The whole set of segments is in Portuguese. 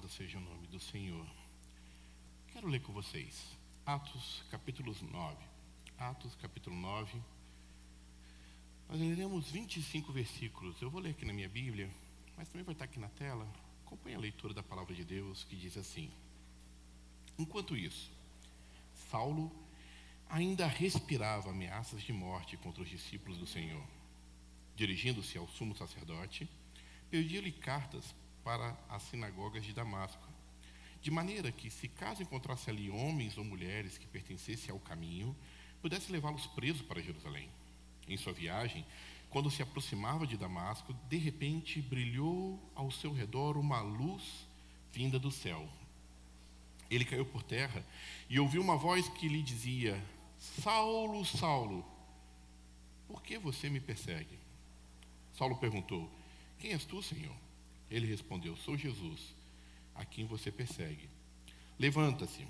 Louvado seja o nome do Senhor. Quero ler com vocês Atos capítulo 9. Atos capítulo 9. Nós leremos 25 versículos. Eu vou ler aqui na minha Bíblia, mas também vai estar aqui na tela. Acompanhe a leitura da palavra de Deus, que diz assim: Enquanto isso, Saulo ainda respirava ameaças de morte contra os discípulos do Senhor. Dirigindo-se ao sumo sacerdote, pediu-lhe cartas para as sinagogas de Damasco, de maneira que, se caso encontrasse ali homens ou mulheres que pertencessem ao caminho, pudesse levá-los presos para Jerusalém. Em sua viagem, quando se aproximava de Damasco, de repente brilhou ao seu redor uma luz vinda do céu. Ele caiu por terra e ouviu uma voz que lhe dizia: Saulo, Saulo, por que você me persegue? Saulo perguntou: Quem és tu, Senhor? Ele respondeu: Sou Jesus, a quem você persegue. Levanta-se,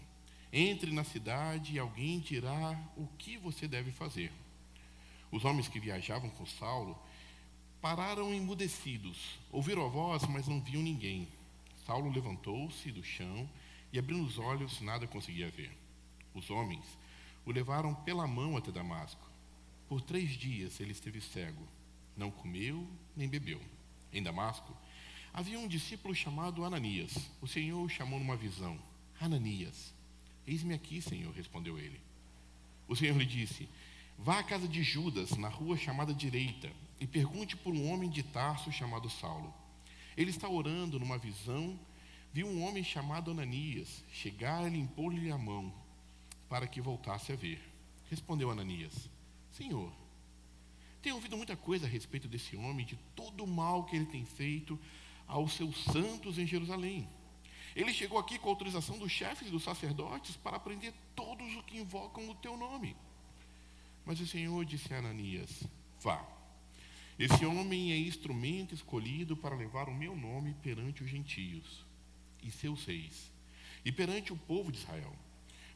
entre na cidade e alguém dirá o que você deve fazer. Os homens que viajavam com Saulo pararam emudecidos. Ouviram a voz, mas não viam ninguém. Saulo levantou-se do chão e, abrindo os olhos, nada conseguia ver. Os homens o levaram pela mão até Damasco. Por 3 dias ele esteve cego, não comeu nem bebeu. Em Damasco havia um discípulo chamado Ananias. O Senhor o chamou numa visão: Ananias. Eis-me aqui, Senhor, respondeu ele. O Senhor lhe disse: Vá à casa de Judas, na rua chamada Direita, e pergunte por um homem de Tarso chamado Saulo. Ele está orando. Numa visão, viu um homem chamado Ananias chegar e impor-lhe a mão para que voltasse a ver. Respondeu Ananias: Senhor, tenho ouvido muita coisa a respeito desse homem, de todo o mal que ele tem feito aos seus santos em Jerusalém. Ele chegou aqui com a autorização dos chefes e dos sacerdotes para prender todos os que invocam o teu nome. Mas o Senhor disse a Ananias: Vá. Esse homem é instrumento escolhido para levar o meu nome perante os gentios e seus reis, e perante o povo de Israel.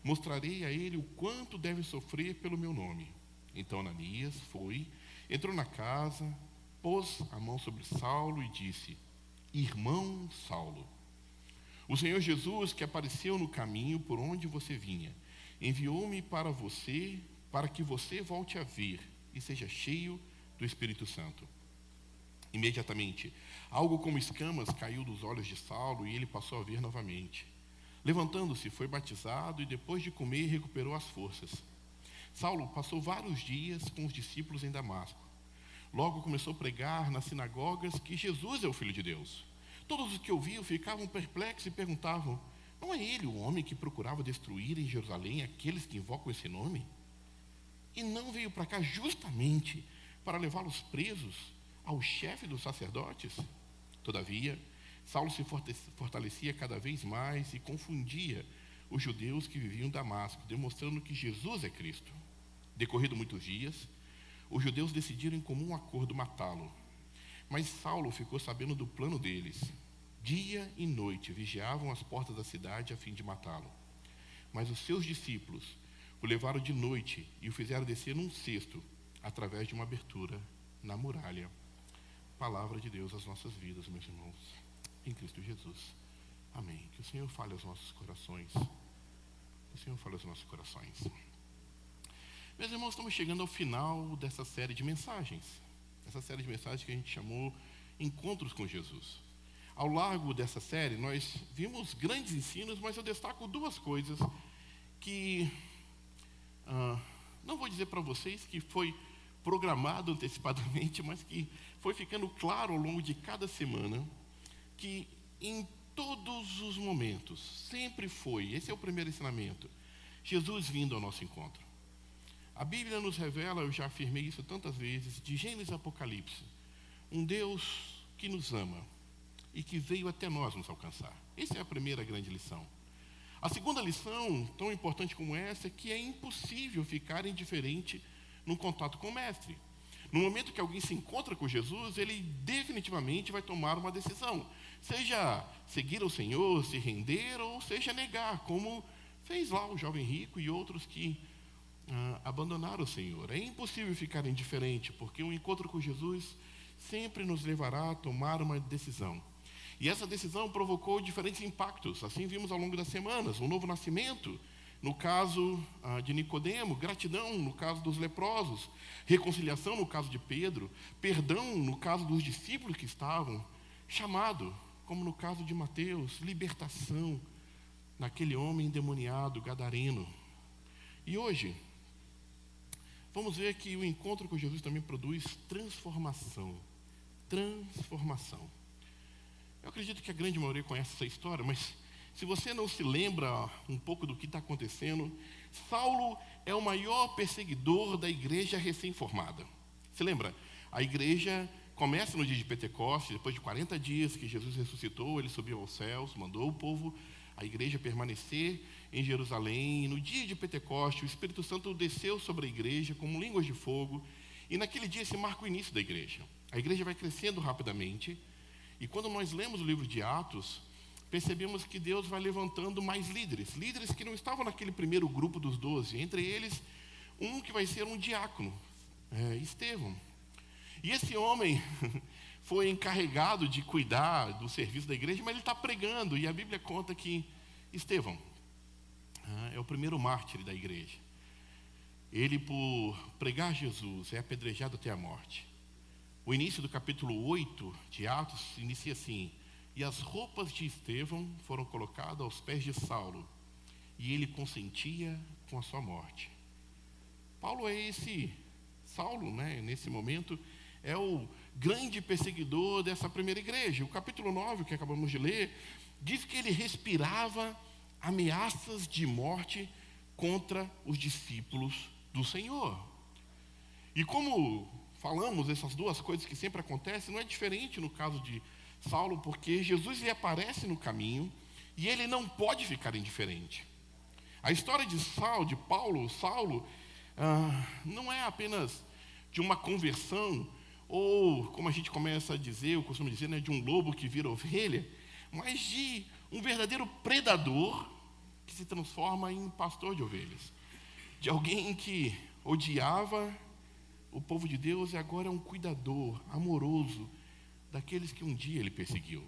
Mostrarei a ele o quanto deve sofrer pelo meu nome. Então Ananias foi, entrou na casa, pôs a mão sobre Saulo e disse: Irmão Saulo, o Senhor Jesus, que apareceu no caminho por onde você vinha, enviou-me para você, para que você volte a ver e seja cheio do Espírito Santo. Imediatamente, algo como escamas caiu dos olhos de Saulo e ele passou a ver novamente. Levantando-se, foi batizado e depois de comer recuperou as forças. Saulo passou vários dias com os discípulos em Damasco. Logo começou a pregar nas sinagogas que Jesus é o Filho de Deus. Todos os que ouviam ficavam perplexos e perguntavam: Não é ele o homem que procurava destruir em Jerusalém aqueles que invocam esse nome? E não veio para cá justamente para levá-los presos ao chefe dos sacerdotes? Todavia, Saulo se fortalecia cada vez mais e confundia os judeus que viviam em Damasco, demonstrando que Jesus é Cristo. Decorrido muitos dias, os judeus decidiram em comum acordo matá-lo. Mas Saulo ficou sabendo do plano deles. Dia e noite vigiavam as portas da cidade a fim de matá-lo. Mas os seus discípulos o levaram de noite e o fizeram descer num cesto, através de uma abertura na muralha. Palavra de Deus às nossas vidas, meus irmãos, em Cristo Jesus. Amém. Que o Senhor fale aos nossos corações. Que o Senhor fale aos nossos corações. Meus irmãos, estamos chegando ao final dessa série de mensagens. Essa série de mensagens que a gente chamou Encontros com Jesus. Ao largo dessa série, nós vimos grandes ensinos, mas eu destaco 2 coisas que... não vou dizer para vocês que foi programado antecipadamente, mas que foi ficando claro ao longo de cada semana, que em todos os momentos, sempre foi, esse é o primeiro ensinamento, Jesus vindo ao nosso encontro. A Bíblia nos revela, eu já afirmei isso tantas vezes, de Gênesis a Apocalipse, um Deus que nos ama e que veio até nós nos alcançar. Essa é a primeira grande lição. A segunda lição, tão importante como essa, é que é impossível ficar indiferente no contato com o Mestre. No momento que alguém se encontra com Jesus, ele definitivamente vai tomar uma decisão. Seja seguir o Senhor, se render, ou seja negar, como fez lá o jovem rico e outros que abandonaram o Senhor. É impossível ficar indiferente, porque o encontro com Jesus sempre nos levará a tomar uma decisão. E essa decisão provocou diferentes impactos. Assim vimos ao longo das semanas, um novo nascimento, no caso de Nicodemo, gratidão no caso dos leprosos, reconciliação no caso de Pedro, perdão no caso dos discípulos que estavam, chamado, como no caso de Mateus, libertação naquele homem endemoniado, gadareno. E hoje, vamos ver que o encontro com Jesus também produz transformação. Transformação. Eu acredito que a grande maioria conhece essa história, mas se você não se lembra um pouco do que está acontecendo, Saulo é o maior perseguidor da igreja recém-formada. Você lembra? A igreja começa no dia de Pentecostes, depois de 40 dias que Jesus ressuscitou, ele subiu aos céus, mandou o povo, a igreja permanecer em Jerusalém. E no dia de Pentecostes, o Espírito Santo desceu sobre a igreja como línguas de fogo, e naquele dia se marca o início da igreja. A igreja vai crescendo rapidamente, e quando nós lemos o livro de Atos, percebemos que Deus vai levantando mais líderes que não estavam naquele primeiro grupo dos 12, entre eles um que vai ser um diácono, Estevão. E esse homem foi encarregado de cuidar do serviço da igreja, mas ele está pregando, e a Bíblia conta que Estevão é o primeiro mártir da igreja. Ele, por pregar Jesus, é apedrejado até a morte. O início do capítulo 8 de Atos inicia assim: e as roupas de Estevão foram colocadas aos pés de Saulo, e ele consentia com a sua morte. Paulo é esse Saulo, nesse momento, é o grande perseguidor dessa primeira igreja. O capítulo 9, que acabamos de ler, diz que ele respirava ameaças de morte contra os discípulos do Senhor. E como falamos, essas duas coisas que sempre acontecem, não é diferente no caso de Saulo, porque Jesus lhe aparece no caminho e ele não pode ficar indiferente. A história de Saulo, não é apenas de uma conversão, ou como a gente começa a dizer, eu costumo dizer, de um lobo que vira ovelha, mas de um verdadeiro predador que se transforma em pastor de ovelhas. De alguém que odiava o povo de Deus e agora é um cuidador amoroso daqueles que um dia ele perseguiu.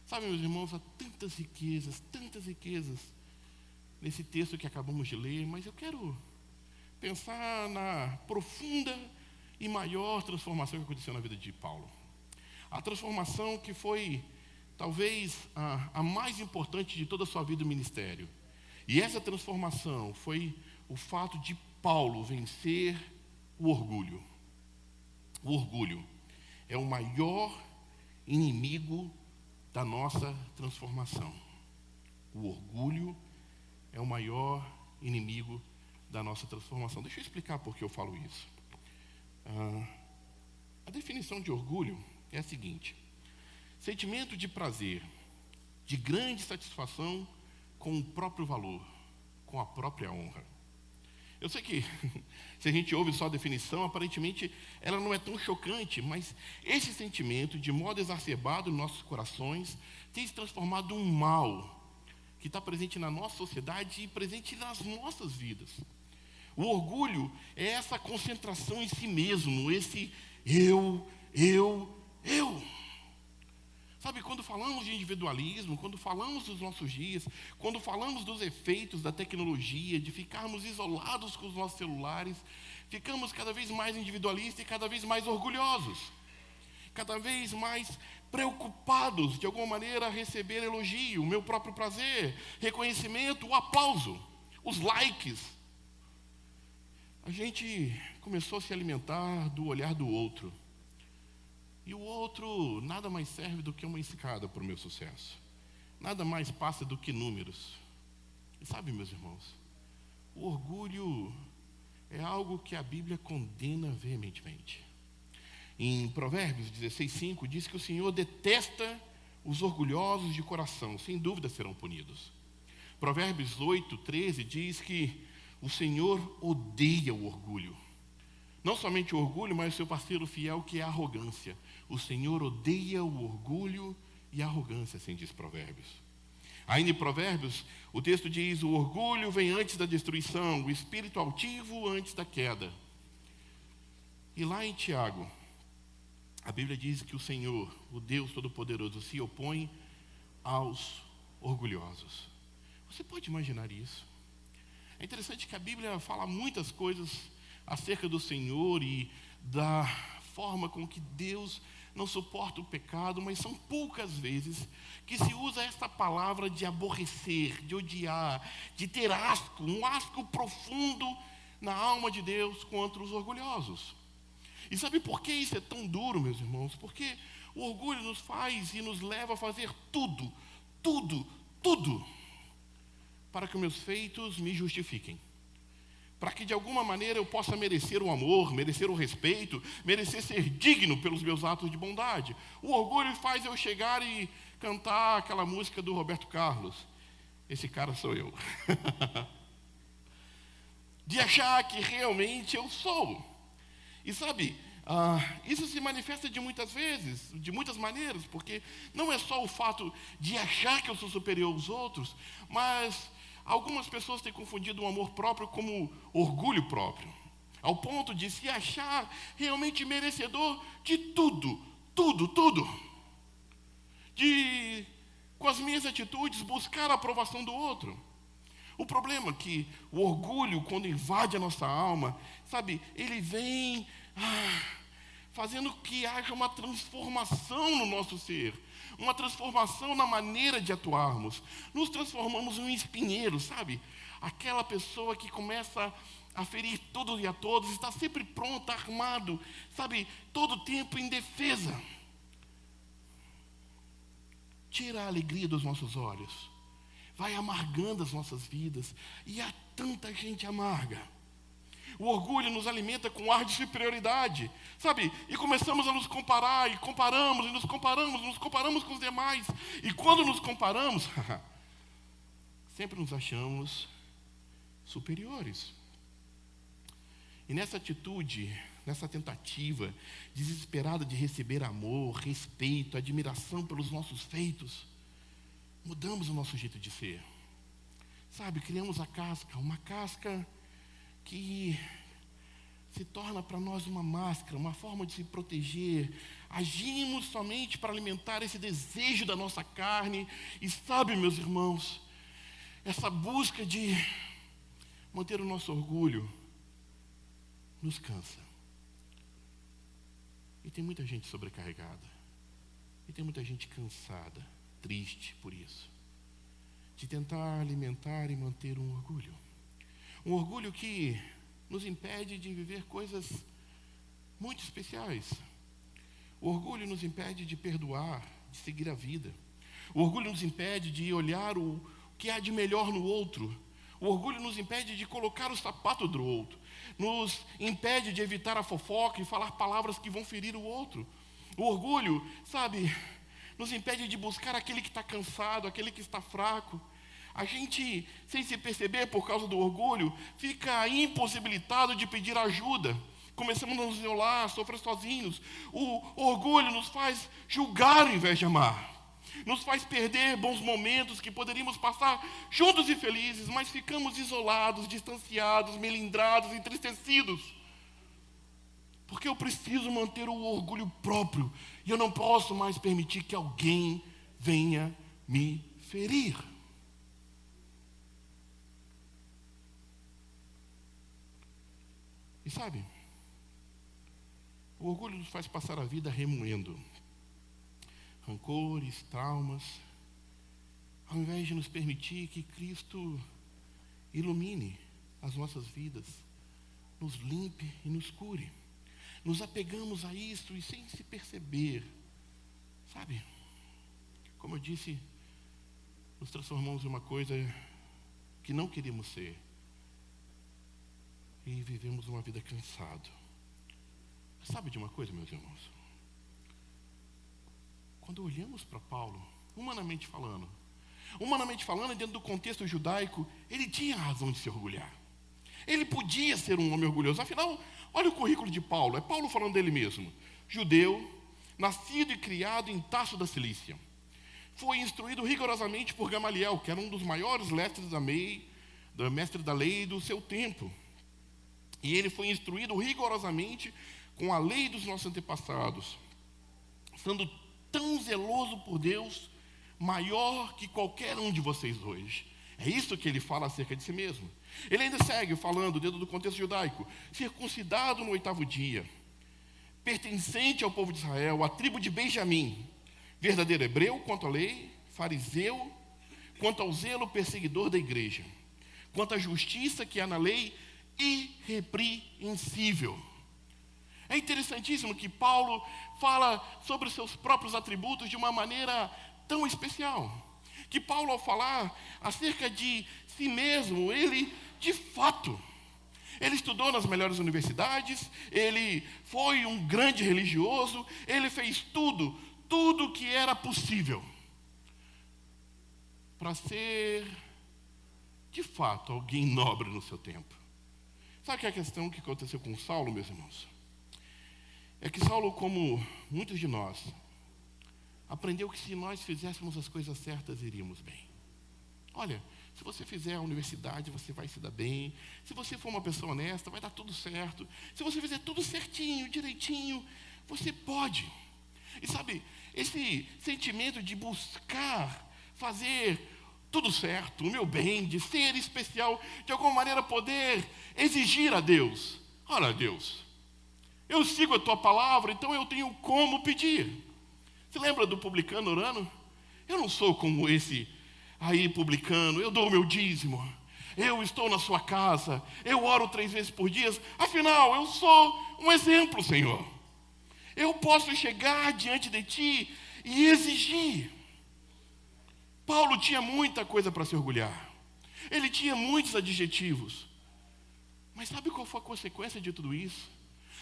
Sabe, meus irmãos, há tantas riquezas nesse texto que acabamos de ler, mas eu quero pensar na profunda e maior transformação que aconteceu na vida de Paulo. A transformação que foi, talvez, a mais importante de toda a sua vida no ministério. E essa transformação foi o fato de Paulo vencer o orgulho. O orgulho é o maior inimigo da nossa transformação. O orgulho é o maior inimigo da nossa transformação. Deixa eu explicar por que eu falo isso. A definição de orgulho é a seguinte: sentimento de prazer, de grande satisfação com o próprio valor, com a própria honra. Eu sei que, se a gente ouve só a definição, aparentemente ela não é tão chocante, mas esse sentimento, de modo exacerbado em nossos corações, tem se transformado em um mal que está presente na nossa sociedade e presente nas nossas vidas. O orgulho é essa concentração em si mesmo, esse eu. Sabe, quando falamos de individualismo, quando falamos dos nossos dias, quando falamos dos efeitos da tecnologia, de ficarmos isolados com os nossos celulares, ficamos cada vez mais individualistas e cada vez mais orgulhosos, cada vez mais preocupados, de alguma maneira, a receber elogio, o meu próprio prazer, reconhecimento, o aplauso, os likes. A gente começou a se alimentar do olhar do outro. E o outro nada mais serve do que uma escada para o meu sucesso. Nada mais passa do que números. E sabe, meus irmãos, o orgulho é algo que a Bíblia condena veementemente. Em Provérbios 16:5 diz que o Senhor detesta os orgulhosos de coração, sem dúvida serão punidos. Provérbios 8:13 diz que o Senhor odeia o orgulho. Não somente o orgulho, mas o seu parceiro fiel, que é a arrogância. O Senhor odeia o orgulho e a arrogância, assim diz Provérbios. Ainda em Provérbios, o texto diz: o orgulho vem antes da destruição, o espírito altivo antes da queda. E lá em Tiago, A Bíblia diz que o Senhor, o Deus Todo-Poderoso, se opõe aos orgulhosos. Você pode imaginar isso? É interessante que a Bíblia fala muitas coisas acerca do Senhor e da forma com que Deus não suporta o pecado, mas são poucas vezes que se usa esta palavra de aborrecer, de odiar, de ter asco, um asco profundo na alma de Deus contra os orgulhosos. E sabe por que isso é tão duro, meus irmãos? Porque o orgulho nos faz e nos leva a fazer tudo para que meus feitos me justifiquem. Para que de alguma maneira eu possa merecer o amor, merecer o respeito, merecer ser digno pelos meus atos de bondade. O orgulho faz eu chegar e cantar aquela música do Roberto Carlos. Esse cara sou eu. De achar que realmente eu sou. E sabe, isso se manifesta de muitas vezes, de muitas maneiras, porque não é só o fato de achar que eu sou superior aos outros, mas algumas pessoas têm confundido o amor próprio como orgulho próprio, ao ponto de se achar realmente merecedor de tudo. De, com as minhas atitudes, buscar a aprovação do outro. O problema é que o orgulho, quando invade a nossa alma, sabe, ele vem fazendo que haja uma transformação no nosso ser, uma transformação na maneira de atuarmos. Nos transformamos em um espinheiro, sabe? Aquela pessoa que começa a ferir tudo e a todos, está sempre pronto, armado, sabe? Todo o tempo em defesa. Tira a alegria dos nossos olhos, vai amargando as nossas vidas, e há tanta gente amarga. O orgulho nos alimenta com ar de superioridade, sabe? E começamos a nos comparar, e nos comparamos com os demais. E quando nos comparamos, sempre nos achamos superiores. E nessa atitude, nessa tentativa desesperada de receber amor, respeito, admiração pelos nossos feitos, mudamos o nosso jeito de ser. Sabe, criamos uma casca que se torna para nós uma máscara, uma forma de se proteger. Agimos somente para alimentar esse desejo da nossa carne. E sabe, meus irmãos, essa busca de manter o nosso orgulho nos cansa. E tem muita gente sobrecarregada. E tem muita gente cansada, triste por isso. De tentar alimentar e manter um orgulho. Um orgulho que nos impede de viver coisas muito especiais. O orgulho nos impede de perdoar, de seguir a vida. O orgulho nos impede de olhar o que há de melhor no outro. O orgulho nos impede de colocar o sapato do outro. Nos impede de evitar a fofoca e falar palavras que vão ferir o outro. O orgulho, sabe, nos impede de buscar aquele que está cansado, aquele que está fraco. A gente, sem se perceber por causa do orgulho, fica impossibilitado de pedir ajuda. Começamos a nos isolar, a sofrer sozinhos. O orgulho nos faz julgar ao invés de amar. Nos faz perder bons momentos que poderíamos passar juntos e felizes, mas ficamos isolados, distanciados, melindrados, entristecidos. Porque eu preciso manter o orgulho próprio e eu não posso mais permitir que alguém venha me ferir. E sabe, o orgulho nos faz passar a vida remoendo rancores, traumas, ao invés de nos permitir que Cristo ilumine as nossas vidas, nos limpe e nos cure. Nos apegamos a isso e sem se perceber, sabe, como eu disse, nos transformamos em uma coisa que não queríamos ser. E vivemos uma vida cansado. Sabe de uma coisa, meus irmãos? Quando olhamos para Paulo, humanamente falando, dentro do contexto judaico, ele tinha razão de se orgulhar. Ele podia ser um homem orgulhoso. Afinal, olha o currículo de Paulo. É Paulo falando dele mesmo. Judeu, nascido e criado em Tarso da Cilícia. Foi instruído rigorosamente por Gamaliel, que era um dos maiores mestres da lei do seu tempo. E ele foi instruído rigorosamente com a lei dos nossos antepassados. sendo tão zeloso por Deus, maior que qualquer um de vocês hoje. É isso que ele fala acerca de si mesmo. Ele ainda segue falando, dentro do contexto judaico, circuncidado no 8º dia, pertencente ao povo de Israel, à tribo de Benjamim, verdadeiro hebreu quanto à lei, fariseu quanto ao zelo perseguidor da igreja, quanto à justiça que há na lei, irrepreensível. É interessantíssimo que Paulo fala sobre os seus próprios atributos de uma maneira tão especial. Que Paulo, ao falar acerca de si mesmo, ele, de fato, ele estudou nas melhores universidades, ele foi um grande religioso, ele fez tudo que era possível para ser, de fato, alguém nobre no seu tempo. Sabe que é a questão que aconteceu com Saulo, meus irmãos? É que Saulo, como muitos de nós, aprendeu que se nós fizéssemos as coisas certas, iríamos bem. Olha, se você fizer a universidade, você vai se dar bem. Se você for uma pessoa honesta, vai dar tudo certo. Se você fizer tudo certinho, direitinho, você pode. E sabe, esse sentimento de buscar fazer tudo certo, o meu bem, de ser especial, de alguma maneira poder exigir a Deus. Olha, Deus, eu sigo a tua palavra, então eu tenho como pedir. Você lembra do publicano orando? Eu não sou como esse aí publicano, eu dou o meu dízimo, eu estou na sua casa, eu oro 3 vezes por dia, afinal, eu sou um exemplo, Senhor. Eu posso chegar diante de Ti e exigir. Paulo tinha muita coisa para se orgulhar. Ele tinha muitos adjetivos. Mas sabe qual foi a consequência de tudo isso?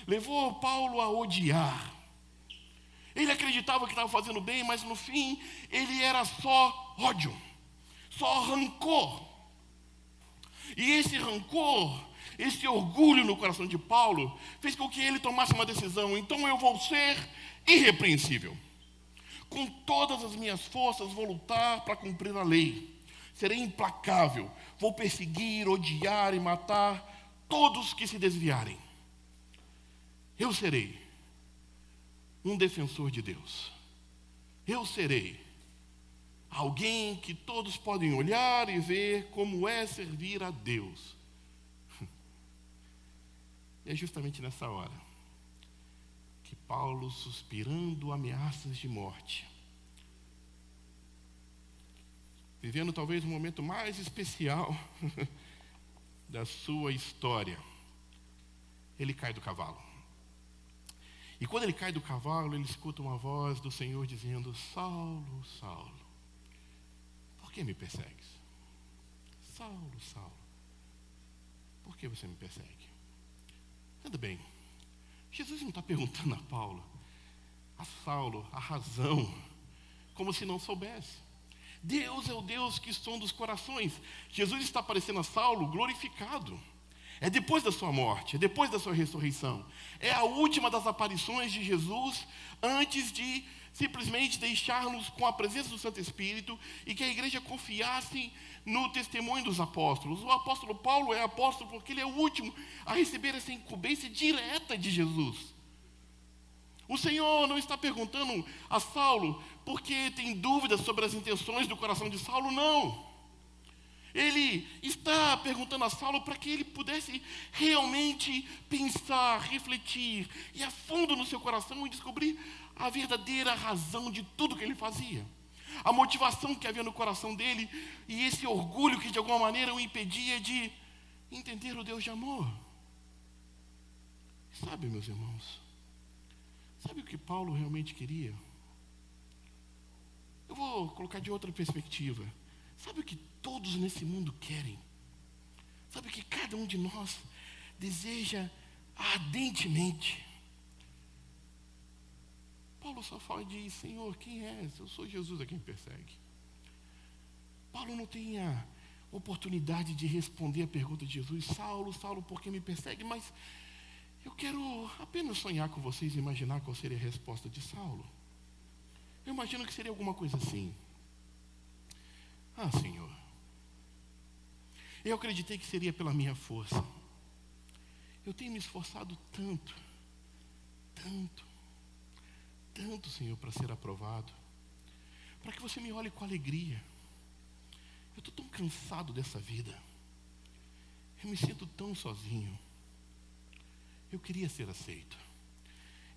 Levou Paulo a odiar. Ele acreditava que estava fazendo bem, mas no fim, ele era só ódio, só rancor. E esse rancor, esse orgulho no coração de Paulo, fez com que ele tomasse uma decisão. Então eu vou ser irrepreensível. Com todas as minhas forças vou lutar para cumprir a lei. Serei implacável, vou perseguir, odiar e matar todos que se desviarem. Eu serei um defensor de Deus. Eu serei alguém que todos podem olhar e ver como é servir a Deus. E é justamente nessa hora que Paulo, suspirando ameaças de morte, vivendo talvez o momento mais especial da sua história, ele cai do cavalo. E quando ele cai do cavalo, ele escuta uma voz do Senhor dizendo: Saulo, Saulo, por que me persegues? Saulo, Saulo, por que você me persegue? Tudo bem, Jesus não está perguntando a Paulo, a Saulo, a razão, como se não soubesse. Deus é o Deus que sonda os corações. Jesus está aparecendo a Saulo glorificado. É depois da sua morte, é depois da sua ressurreição. É a última das aparições de Jesus antes de simplesmente deixar-nos com a presença do Santo Espírito e que a igreja confiasse no testemunho dos apóstolos. O apóstolo Paulo é apóstolo porque ele é o último a receber essa incumbência direta de Jesus. O Senhor não está perguntando a Saulo porque tem dúvidas sobre as intenções do coração de Saulo, não. Ele está perguntando a Saulo para que ele pudesse realmente pensar, refletir, ir a fundo no seu coração e descobrir a verdadeira razão de tudo que ele fazia. A motivação que havia no coração dele e esse orgulho que de alguma maneira o impedia de entender o Deus de amor. Sabe, meus irmãos, sabe o que Paulo realmente queria? Eu vou colocar de outra perspectiva. Sabe o que todos nesse mundo querem? Sabe o que cada um de nós deseja ardentemente? Paulo só fala e diz: Senhor, quem és? Eu sou Jesus a quem persegue. Paulo não tem a oportunidade de responder a pergunta de Jesus: Saulo, Saulo, por que me persegue? Mas eu quero apenas sonhar com vocês e imaginar qual seria a resposta de Saulo. Eu imagino que seria alguma coisa assim: Ah, Senhor, eu acreditei que seria pela minha força. Eu tenho me esforçado tanto, tanto, Senhor, para ser aprovado, para que você me olhe com alegria. Eu estou tão cansado dessa vida. Eu me sinto tão sozinho. Eu queria ser aceito.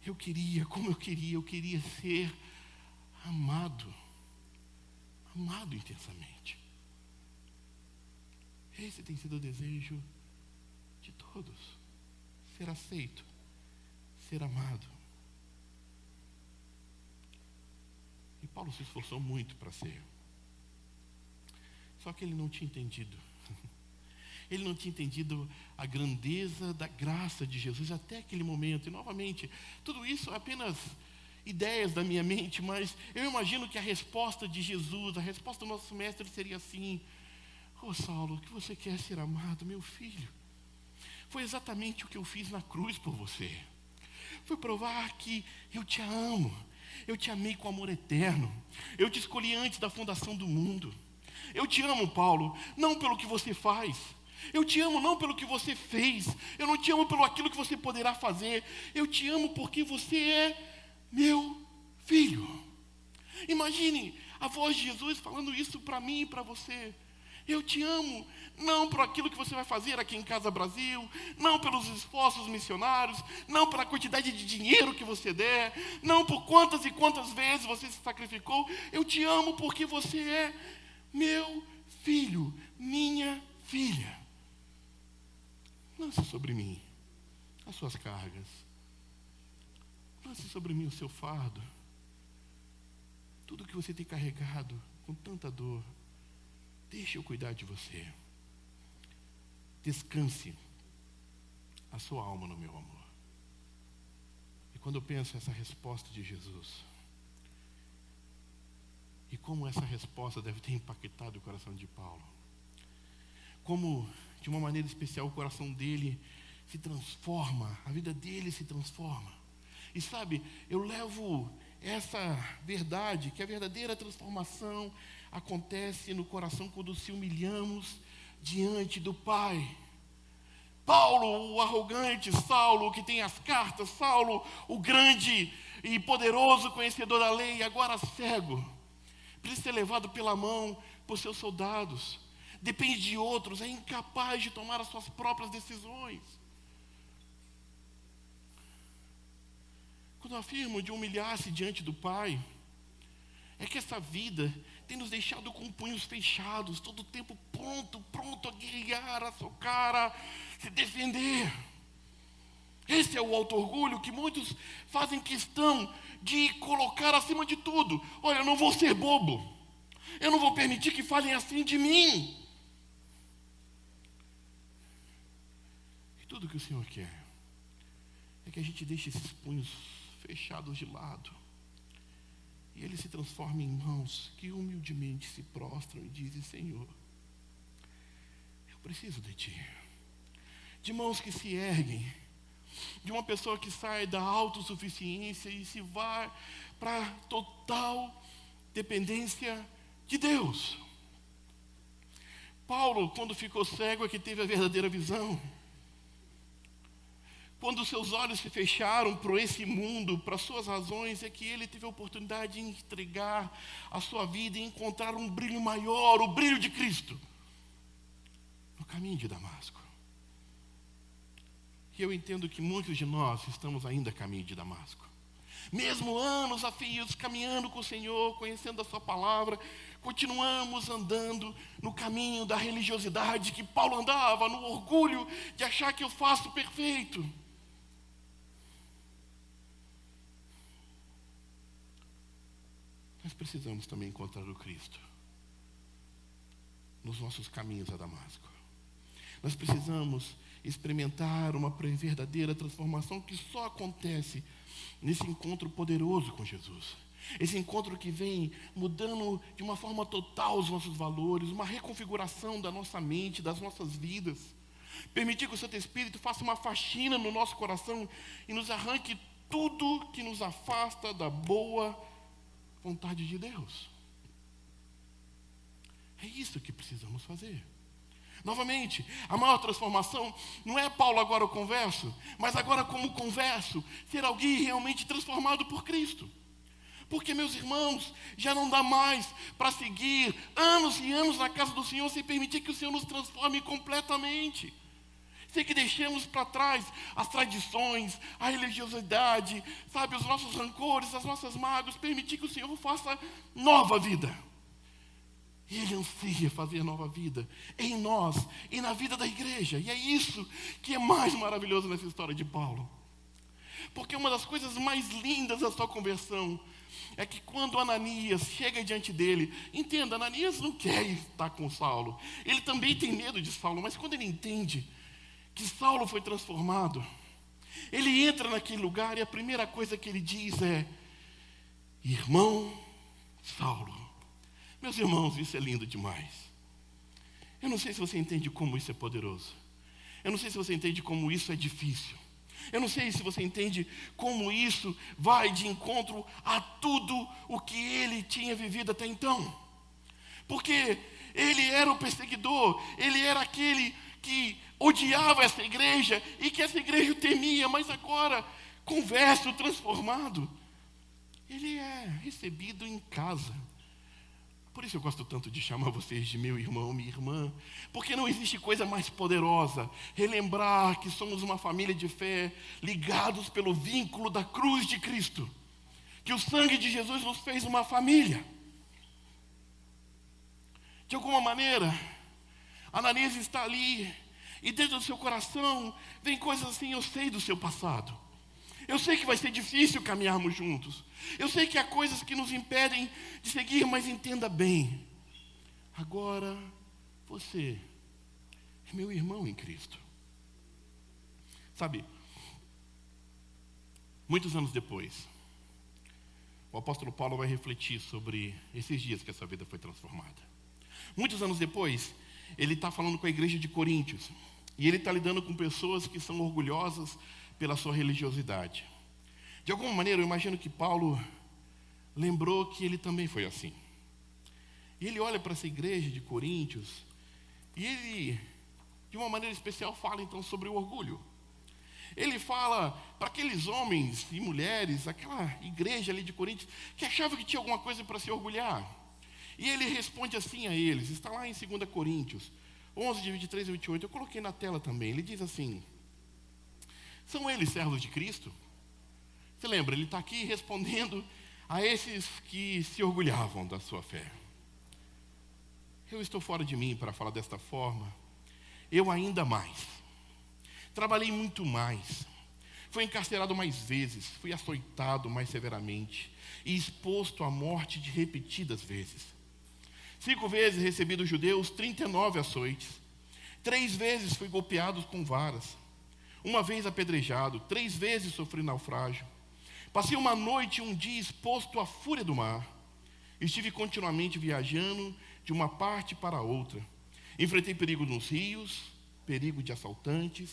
Eu queria ser amado. Amado intensamente. Esse tem sido o desejo de todos. Ser aceito. Ser amado. E Paulo se esforçou muito para ser. Só que ele não tinha entendido. Ele não tinha entendido a grandeza da graça de Jesus até aquele momento. E novamente, tudo isso é apenas ideias da minha mente, mas eu imagino que a resposta de Jesus, a resposta do nosso mestre seria assim: "Ô Saulo, que você quer ser amado, meu filho? Foi exatamente o que eu fiz na cruz por você. Foi provar que eu te amo. Eu te amei com amor eterno. Eu te escolhi antes da fundação do mundo. Eu te amo, Paulo, não pelo que você faz. Eu te amo não pelo que você fez. Eu não te amo pelo aquilo que você poderá fazer. Eu te amo porque você é meu filho." Imagine a voz de Jesus falando isso para mim e para você. Eu te amo, não por aquilo que você vai fazer aqui em Casa Brasil, não pelos esforços missionários, não pela quantidade de dinheiro que você der, não por quantas e quantas vezes você se sacrificou. Eu te amo porque você é meu filho, minha filha. Lance sobre mim as suas cargas. Lance sobre mim o seu fardo. Tudo que você tem carregado com tanta dor, deixe eu cuidar de você. Descanse a sua alma no meu amor. E quando eu penso nessa resposta de Jesus, e como essa resposta deve ter impactado o coração de Paulo, como de uma maneira especial o coração dele se transforma, a vida dele se transforma. E sabe, eu levo essa verdade, que a verdadeira transformação acontece no coração quando se humilhamos diante do Pai. Paulo, o arrogante, Saulo, que tem as cartas, Saulo, o grande e poderoso conhecedor da lei, agora cego, precisa ser levado pela mão por seus soldados, depende de outros, é incapaz de tomar as suas próprias decisões. Quando eu afirmo de humilhar-se diante do Pai, é que essa vida tem nos deixado com punhos fechados, todo o tempo pronto a guerrear, a socar, a se defender. Esse é o auto-orgulho que muitos fazem questão de colocar acima de tudo. Olha, eu não vou ser bobo. Eu não vou permitir que falem assim de mim. E tudo que o Senhor quer é que a gente deixe esses punhos fechados de lado. E ele se transforma em mãos que humildemente se prostram e dizem: Senhor, eu preciso de Ti. De mãos que se erguem, de uma pessoa que sai da autossuficiência e se vai para a total dependência de Deus. Paulo, quando ficou cego, é que teve a verdadeira visão. Quando seus olhos se fecharam para esse mundo, para suas razões, é que ele teve a oportunidade de entregar a sua vida e encontrar um brilho maior, o brilho de Cristo, no caminho de Damasco. E eu entendo que muitos de nós estamos ainda a caminho de Damasco. Mesmo anos a fios, caminhando com o Senhor, conhecendo a sua palavra, continuamos andando no caminho da religiosidade que Paulo andava, no orgulho de achar que eu faço perfeito. Nós precisamos também encontrar o Cristo nos nossos caminhos a Damasco. Nós precisamos experimentar uma verdadeira transformação que só acontece nesse encontro poderoso com Jesus. Esse encontro que vem mudando de uma forma total os nossos valores, uma reconfiguração da nossa mente, das nossas vidas. Permitir que o Santo Espírito faça uma faxina no nosso coração e nos arranque tudo que nos afasta da boa vontade de Deus. É isso que precisamos fazer. Novamente, a maior transformação não é Paulo agora o converso, mas agora como converso, ser alguém realmente transformado por Cristo. Porque, meus irmãos, já não dá mais para seguir anos e anos na casa do Senhor sem permitir que o Senhor nos transforme completamente. Sem que deixemos para trás as tradições, a religiosidade, sabe, os nossos rancores, as nossas mágoas, permitir que o Senhor faça nova vida. E Ele anseia fazer nova vida em nós e na vida da igreja. E é isso que é mais maravilhoso nessa história de Paulo. Porque uma das coisas mais lindas da sua conversão é que quando Ananias chega diante dele, entenda, Ananias não quer estar com Saulo. Ele também tem medo de Saulo, mas quando ele entende que Saulo foi transformado, ele entra naquele lugar e a primeira coisa que ele diz é: irmão Saulo. Meus irmãos, isso é lindo demais. Eu não sei se você entende como isso é poderoso. Eu não sei se você entende como isso é difícil. Eu não sei se você entende como isso vai de encontro a tudo o que ele tinha vivido até então. Porque ele era o perseguidor, ele era aquele que odiava essa igreja e que essa igreja o temia, mas agora, converso, transformado, ele é recebido em casa. Por isso eu gosto tanto de chamar vocês de meu irmão, minha irmã, porque não existe coisa mais poderosa relembrar que somos uma família de fé, ligados pelo vínculo da cruz de Cristo, que o sangue de Jesus nos fez uma família. De alguma maneira, Ananias está ali, e dentro do seu coração vem coisas assim: eu sei do seu passado. Eu sei que vai ser difícil caminharmos juntos. Eu sei que há coisas que nos impedem de seguir, mas entenda bem. Agora, você é meu irmão em Cristo. Sabe, muitos anos depois, o apóstolo Paulo vai refletir sobre esses dias que essa vida foi transformada. Muitos anos depois, ele está falando com a igreja de Coríntios. E ele está lidando com pessoas que são orgulhosas pela sua religiosidade. De alguma maneira, eu imagino que Paulo lembrou que ele também foi assim. E ele olha para essa igreja de Coríntios e ele, de uma maneira especial, fala então sobre o orgulho. Ele fala para aqueles homens e mulheres, aquela igreja ali de Coríntios, que achava que tinha alguma coisa para se orgulhar. E ele responde assim a eles, está lá em 2 Coríntios 11, de 23 a 28, eu coloquei na tela também. Ele diz assim: são eles servos de Cristo? Você lembra, ele está aqui respondendo a esses que se orgulhavam da sua fé. Eu estou fora de mim para falar desta forma. Eu ainda mais. Trabalhei muito mais. Fui encarcerado mais vezes. Fui açoitado mais severamente. E exposto à morte de repetidas vezes. 5 vezes recebi dos judeus 39 açoites. 3 vezes fui golpeado com varas. 1 vez apedrejado. 3 vezes sofri naufrágio. Passei uma noite e um dia exposto à fúria do mar. Estive continuamente viajando de uma parte para outra. Enfrentei perigo nos rios, perigo de assaltantes,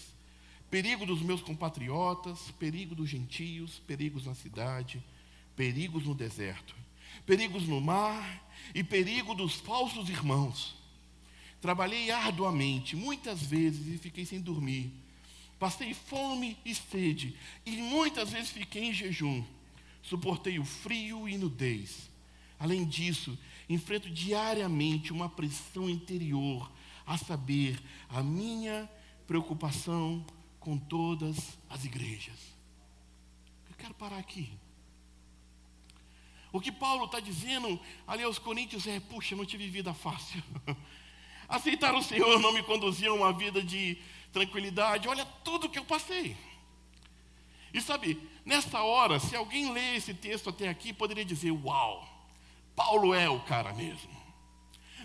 perigo dos meus compatriotas, perigo dos gentios, perigos na cidade, perigos no deserto, perigos no mar e perigo dos falsos irmãos. Trabalhei arduamente, muitas vezes, e fiquei sem dormir. Passei fome e sede, e muitas vezes fiquei em jejum. Suportei o frio e nudez. Além disso, enfrento diariamente uma pressão interior, a saber, a minha preocupação com todas as igrejas. Eu quero parar aqui. O que Paulo está dizendo ali aos Coríntios é: puxa, não tive vida fácil. Aceitar o Senhor não me conduziu a uma vida de tranquilidade. Olha tudo que eu passei. E sabe, nessa hora, se alguém lê esse texto até aqui, poderia dizer: uau, Paulo é o cara mesmo.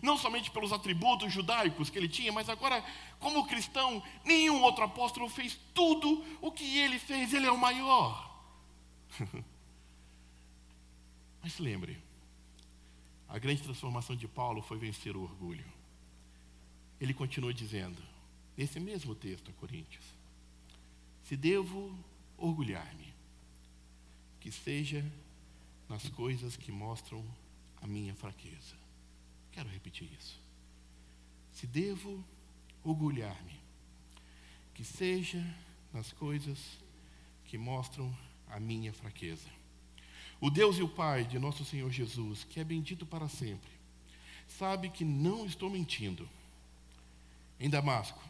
Não somente pelos atributos judaicos que ele tinha, mas agora, como cristão, nenhum outro apóstolo fez tudo o que ele fez. Ele é o maior. Mas se lembre, a grande transformação de Paulo foi vencer o orgulho. Ele continua dizendo, nesse mesmo texto a Coríntios: se devo orgulhar-me, que seja nas coisas que mostram a minha fraqueza. Quero repetir isso. Se devo orgulhar-me, que seja nas coisas que mostram a minha fraqueza. O Deus e o Pai de nosso Senhor Jesus, que é bendito para sempre, sabe que não estou mentindo. Em Damasco,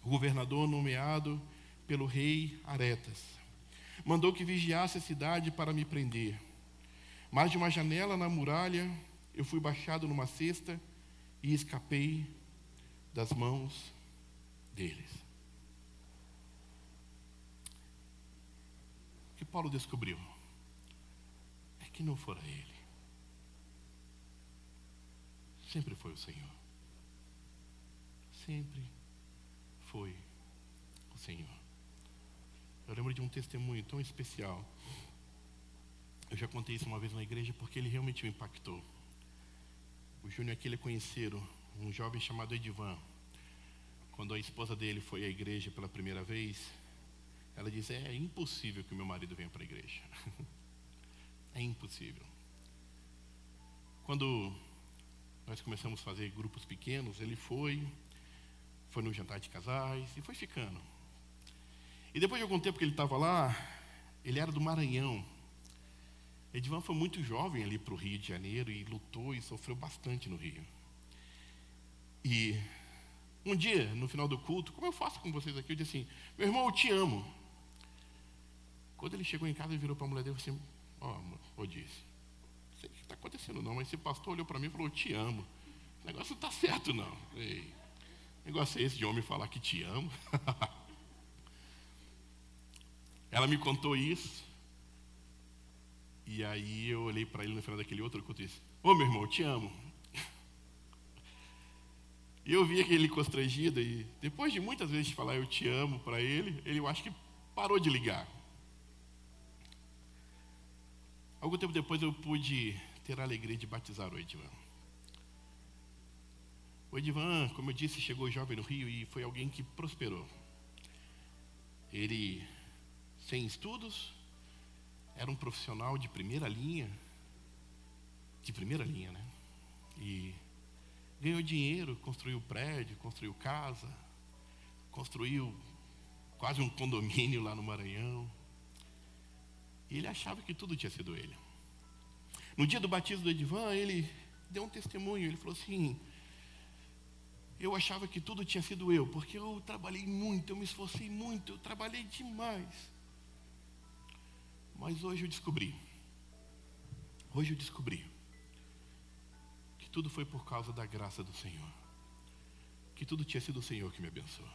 o governador nomeado pelo rei Aretas mandou que vigiasse a cidade para me prender. Mas de uma janela na muralha, eu fui baixado numa cesta e escapei das mãos deles. O que Paulo descobriu é que não fora ele. Sempre foi o Senhor. Sempre foi o Senhor. Eu lembro de um testemunho tão especial. Eu já contei isso uma vez na igreja porque ele realmente me impactou. O Júnior aqui, ele conheceram um jovem chamado Edivan. Quando a esposa dele foi à igreja pela primeira vez, ela disse: é impossível que o meu marido venha para a igreja. É impossível. Quando nós começamos a fazer grupos pequenos, ele foi no jantar de casais e foi ficando. E depois de algum tempo que ele estava lá, ele era do Maranhão. Edivan foi muito jovem ali para o Rio de Janeiro e lutou e sofreu bastante no Rio. E um dia, no final do culto, como eu faço com vocês aqui, eu disse assim: meu irmão, eu te amo. Quando ele chegou em casa, ele virou para a mulher dele e falou assim: ó, disse, não sei o que está acontecendo não, mas esse pastor olhou para mim e falou: eu te amo. O negócio não está certo não. Ei, negócio é esse de homem falar que te amo? Ela me contou isso. E aí eu olhei para ele no final daquele outro culto e disse: ô meu irmão, eu te amo. E eu vi aquele constrangido e depois de muitas vezes falar eu te amo para ele, eu acho que parou de ligar. Algum tempo depois eu pude ter a alegria de batizar o Edivan. O Edivan, como eu disse, chegou jovem no Rio e foi alguém que prosperou. Ele, sem estudos, era um profissional de primeira linha, né? E ganhou dinheiro, construiu prédio, construiu casa, construiu quase um condomínio lá no Maranhão. E ele achava que tudo tinha sido ele. No dia do batismo do Edivan, ele deu um testemunho. Ele falou assim: eu achava que tudo tinha sido eu, porque eu trabalhei muito, eu me esforcei muito, eu trabalhei demais. Mas hoje eu descobri que tudo foi por causa da graça do Senhor. Que tudo tinha sido o Senhor que me abençoou.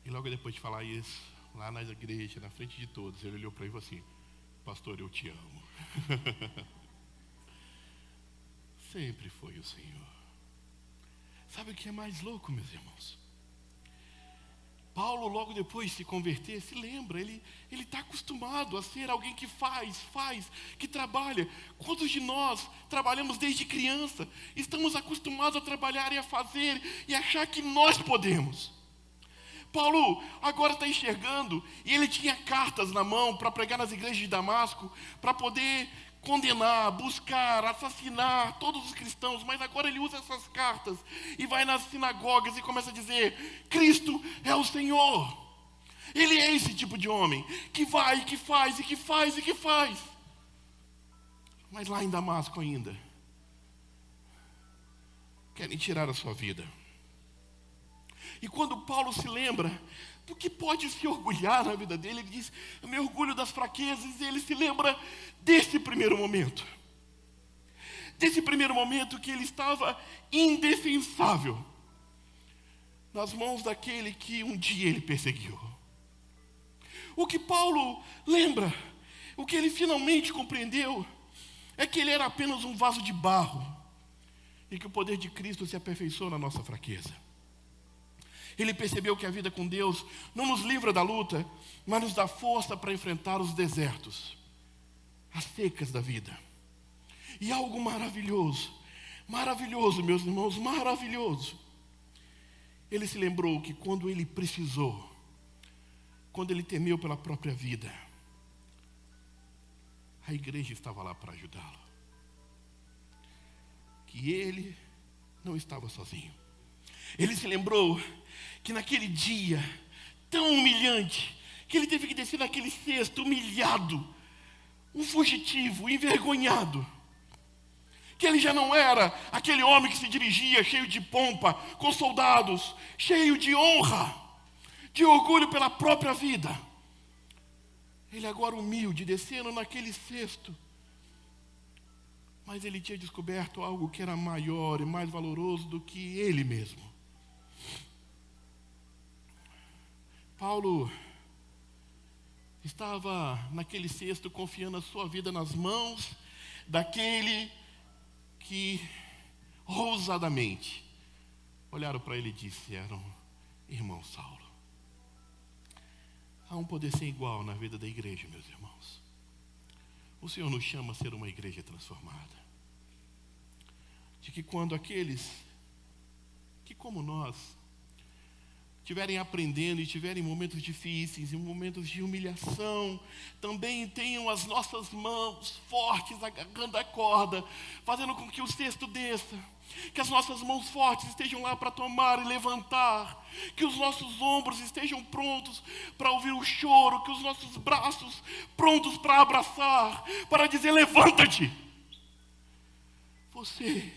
E logo depois de falar isso, lá na igreja, na frente de todos, ele olhou para mim e falou assim: pastor, eu te amo. Sempre foi o Senhor. Sabe o que é mais louco, meus irmãos? Paulo, logo depois de se converter, se lembra, ele está acostumado a ser alguém que faz, que trabalha. Quantos de nós trabalhamos desde criança? Estamos acostumados a trabalhar e a fazer e achar que nós podemos. Paulo agora está enxergando, e ele tinha cartas na mão para pregar nas igrejas de Damasco, para poder condenar, buscar, assassinar todos os cristãos, mas agora ele usa essas cartas e vai nas sinagogas e começa a dizer: Cristo é o Senhor. Ele é esse tipo de homem que vai, e que faz, e que faz, e que faz. Mas lá em Damasco ainda querem tirar a sua vida. E quando Paulo se lembra do que pode se orgulhar na vida dele, ele diz: eu me orgulho das fraquezas. E ele se lembra desse primeiro momento. Desse primeiro momento que ele estava indefensável nas mãos daquele que um dia ele perseguiu. O que Paulo lembra, o que ele finalmente compreendeu, é que ele era apenas um vaso de barro e que o poder de Cristo se aperfeiçoou na nossa fraqueza. Ele percebeu que a vida com Deus não nos livra da luta, mas nos dá força para enfrentar os desertos, as secas da vida. E algo maravilhoso, meus irmãos, maravilhoso. Ele se lembrou que quando ele precisou, quando ele temeu pela própria vida, a igreja estava lá para ajudá-lo. Que ele não estava sozinho. Ele se lembrou que naquele dia tão humilhante, que ele teve que descer naquele cesto humilhado, um fugitivo, envergonhado. Que ele já não era aquele homem que se dirigia cheio de pompa, com soldados, cheio de honra, de orgulho pela própria vida. Ele agora humilde, descendo naquele cesto. Mas ele tinha descoberto algo que era maior e mais valoroso do que ele mesmo. Paulo estava naquele cesto confiando a sua vida nas mãos daquele que ousadamente olharam para ele e disseram: irmão Saulo. Há um poder sem igual na vida da igreja, meus irmãos. O Senhor nos chama a ser uma igreja transformada. De que quando aqueles que, como nós, estiverem aprendendo e tiverem momentos difíceis e momentos de humilhação, também tenham as nossas mãos fortes agarrando a corda, fazendo com que o cesto desça, que as nossas mãos fortes estejam lá para tomar e levantar, que os nossos ombros estejam prontos para ouvir o choro, que os nossos braços prontos para abraçar, para dizer: levanta-te, você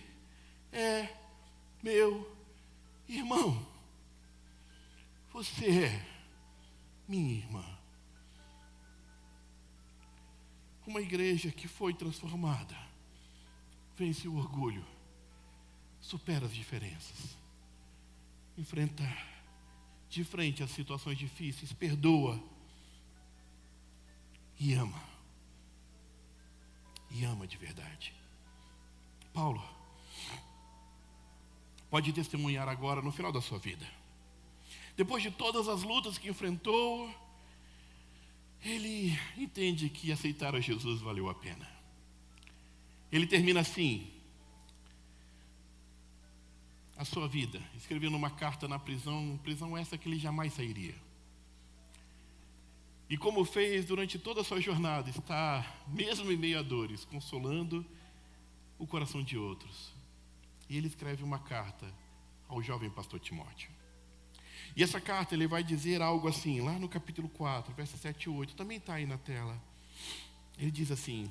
é meu irmão. Você é minha irmã. Uma igreja que foi transformada vence o orgulho, supera as diferenças, enfrenta de frente as situações difíceis, perdoa e ama. E ama de verdade. Paulo pode testemunhar agora no final da sua vida. Depois de todas as lutas que enfrentou, ele entende que aceitar a Jesus valeu a pena. Ele termina assim a sua vida, escrevendo uma carta na prisão essa que ele jamais sairia. E como fez durante toda a sua jornada, está, mesmo em meio a dores, consolando o coração de outros. E ele escreve uma carta ao jovem pastor Timóteo. E essa carta ele vai dizer algo assim, lá no capítulo 4, versos 7 e 8, também está aí na tela. Ele diz assim: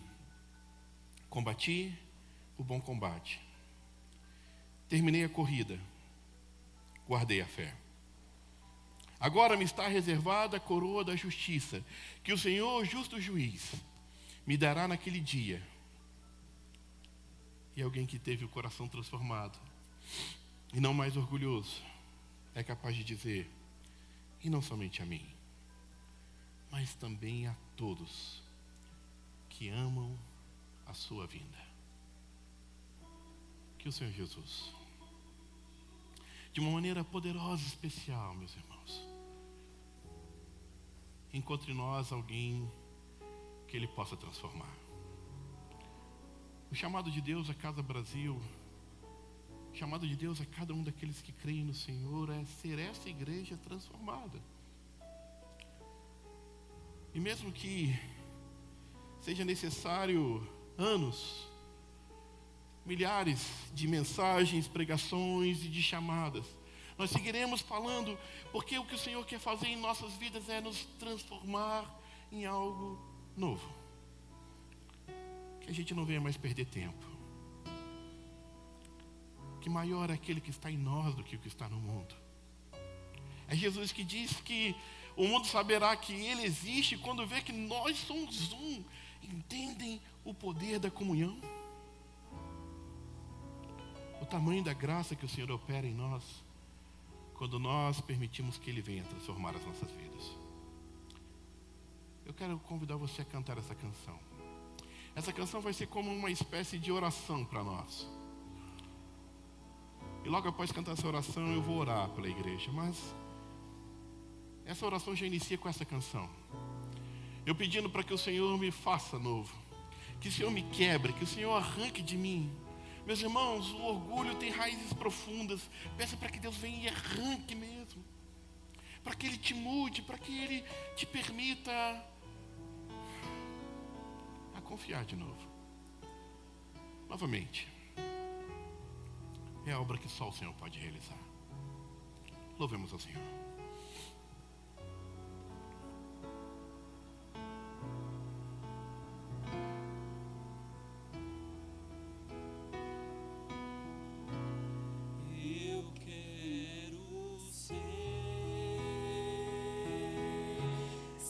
combati o bom combate, terminei a corrida, guardei a fé. Agora me está reservada a coroa da justiça, que o Senhor, justo juiz, me dará naquele dia. E alguém que teve o coração transformado, e não mais orgulhoso, é capaz de dizer: e não somente a mim, mas também a todos que amam a sua vinda. Que o Senhor Jesus, de uma maneira poderosa e especial, meus irmãos, encontre em nós alguém que Ele possa transformar. O chamado de Deus à Casa Brasil, o chamado de Deus a cada um daqueles que creem no Senhor é ser essa igreja transformada. E mesmo que seja necessário anos, milhares de mensagens, pregações e de chamadas, nós seguiremos falando, porque o que o Senhor quer fazer em nossas vidas é nos transformar em algo novo. Que a gente não venha mais perder tempo. Que maior é aquele que está em nós do que o que está no mundo. É Jesus que diz que o mundo saberá que Ele existe quando vê que nós somos um. Entendem o poder da comunhão? O tamanho da graça que o Senhor opera em nós, quando nós permitimos que Ele venha transformar as nossas vidas. Eu quero convidar você a cantar essa canção. Essa canção vai ser como uma espécie de oração para nós. E logo após cantar essa oração, eu vou orar pela igreja. Mas essa oração já inicia com essa canção. Eu pedindo para que o Senhor me faça novo. Que o Senhor me quebre, que o Senhor arranque de mim. Meus irmãos, o orgulho tem raízes profundas. Peça para que Deus venha e arranque mesmo. Para que Ele te mude, para que Ele te permita a confiar de novo. Novamente. É a obra que só o Senhor pode realizar. Louvemos ao Senhor.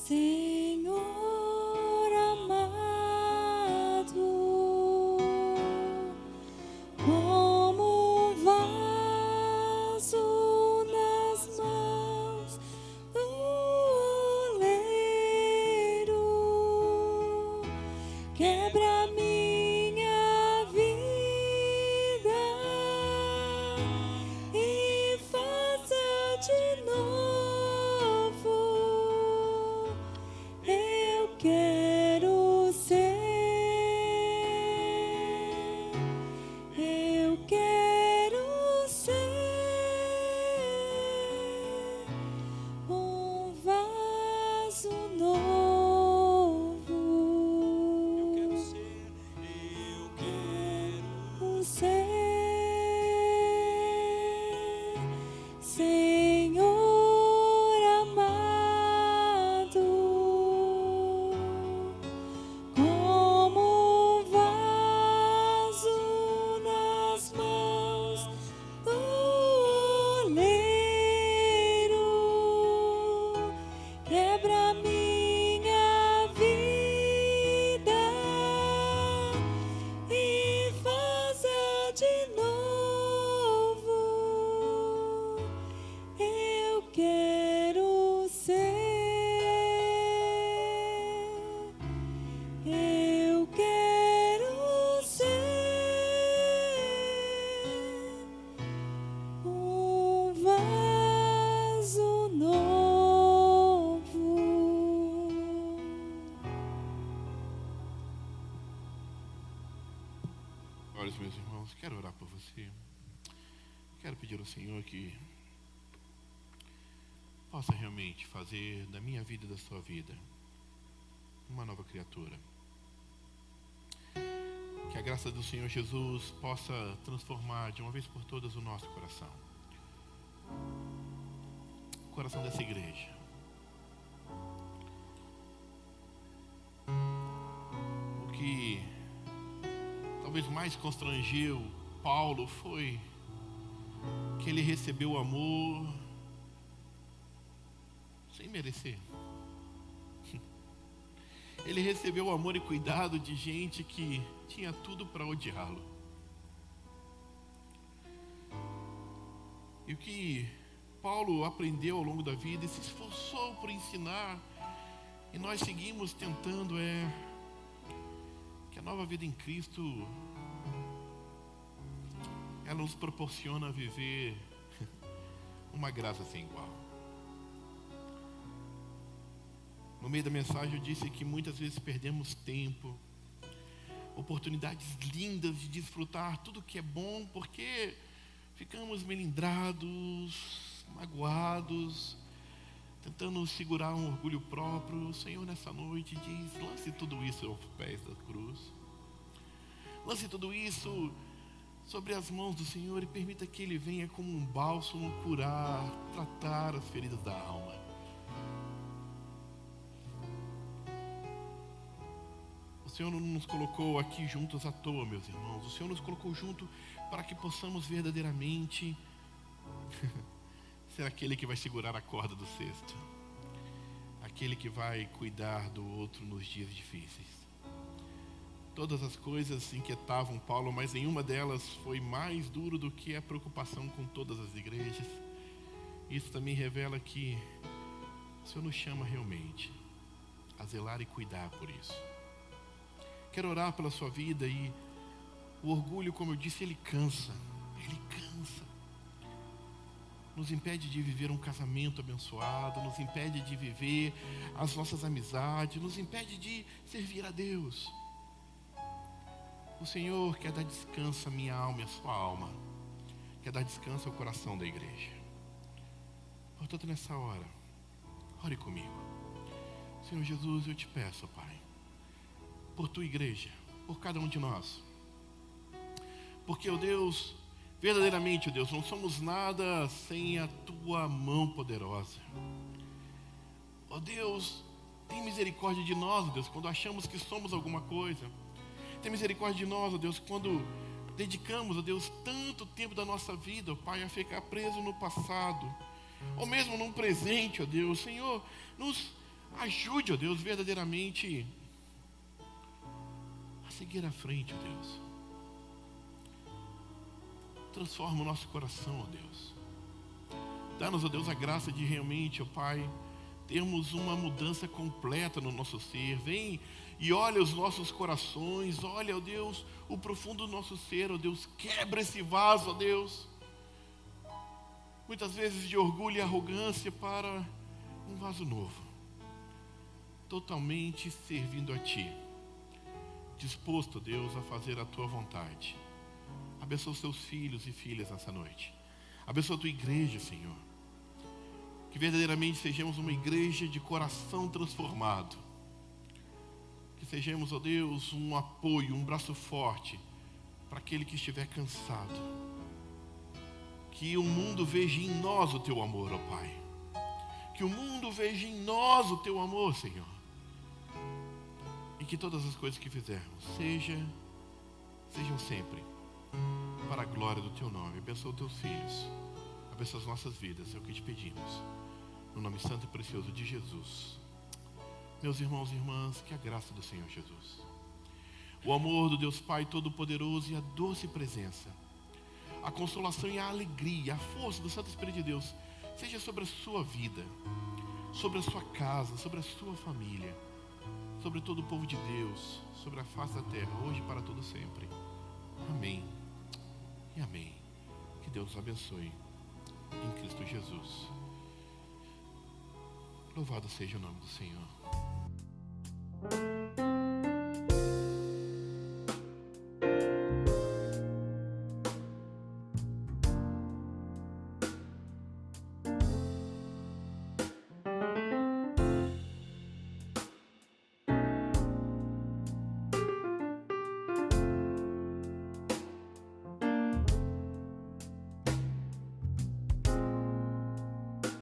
Senhor amado, como um vaso nas mãos do oleiro, quebra minha vida e faça de novo. Eu quero ser, eu quero ser um vaso novo. Eu quero ser, Senhor amado, como um vaso nas mãos do oleiro, quebra minha vida e faça de novo. Eu quero ser, eu quero ser um vaso novo. Olha, meus irmãos, quero orar por você. Quero pedir ao Senhor que possa realmente fazer da minha vida e da sua vida uma nova criatura. Que a graça do Senhor Jesus possa transformar de uma vez por todas o nosso coração. O coração dessa igreja. O que talvez mais constrangeu Paulo foi que ele recebeu o amor sem merecer. Ele recebeu o amor e cuidado de gente que tinha tudo para odiá-lo. E o que Paulo aprendeu ao longo da vida e se esforçou por ensinar, e nós seguimos tentando, é que a nova vida em Cristo, ela nos proporciona viver uma graça sem igual. No meio da mensagem eu disse que muitas vezes perdemos tempo, oportunidades lindas de desfrutar tudo que é bom, porque ficamos melindrados, magoados, tentando segurar um orgulho próprio. O Senhor nessa noite diz: lance tudo isso aos pés da cruz. Lance tudo isso sobre as mãos do Senhor e permita que Ele venha como um bálsamo curar, tratar as feridas da alma. O Senhor não nos colocou aqui juntos à toa, meus irmãos. O Senhor nos colocou junto para que possamos verdadeiramente ser aquele que vai segurar a corda do cesto, aquele que vai cuidar do outro nos dias difíceis. Todas as coisas inquietavam Paulo, mas nenhuma delas foi mais duro do que a preocupação com todas as igrejas. Isso também revela que o Senhor nos chama realmente a zelar e cuidar por isso. Quero orar pela sua vida, e o orgulho, como eu disse, ele cansa. Nos impede de viver um casamento abençoado, nos impede de viver as nossas amizades, nos impede de servir a Deus. O Senhor quer dar descanso à minha alma e à sua alma, quer dar descanso ao coração da igreja. Portanto, nessa hora, ore comigo. Senhor Jesus, eu te peço, Pai, por tua igreja, por cada um de nós, porque, ó Deus, verdadeiramente, ó Deus, não somos nada sem a tua mão poderosa. Ó Deus, tem misericórdia de nós, ó Deus, quando achamos que somos alguma coisa. Tem misericórdia de nós, ó Deus, quando dedicamos, ó Deus, tanto tempo da nossa vida, ó Pai, a ficar preso no passado, ou mesmo num presente, ó Deus. Senhor, nos Ajude, ó Deus, verdadeiramente a seguir à frente, ó Deus. Transforma o nosso coração, ó Deus. Dá-nos, ó Deus, a graça de realmente, ó Pai, termos uma mudança completa no nosso ser. Vem e olha os nossos corações, olha, ó Deus, o profundo do nosso ser, ó Deus. Quebra esse vaso, ó Deus. Muitas vezes de orgulho e arrogância para um vaso novo. Totalmente servindo a Ti. Disposto, ó Deus, a fazer a Tua vontade. Abençoa os Teus filhos e filhas nessa noite. Abençoa a Tua igreja, Senhor. Que verdadeiramente sejamos uma igreja de coração transformado. Que sejamos, ó Deus, um apoio, um braço forte para aquele que estiver cansado. Que o mundo veja em nós o Teu amor, ó Pai. Que o mundo veja em nós o Teu amor, Senhor. E que todas as coisas que fizermos sejam sempre para a glória do Teu nome. Abençoa os Teus filhos. Abençoa as nossas vidas. É o que te pedimos. No nome santo e precioso de Jesus. Meus irmãos e irmãs, que a graça do Senhor Jesus, o amor do Deus Pai Todo-Poderoso e a doce presença, a consolação e a alegria, a força do Santo Espírito de Deus, seja sobre a sua vida, sobre a sua casa, sobre a sua família, sobre todo o povo de Deus, sobre a face da terra, hoje e para todo sempre. Amém e amém. Que Deus os abençoe em Cristo Jesus. Louvado seja o nome do Senhor.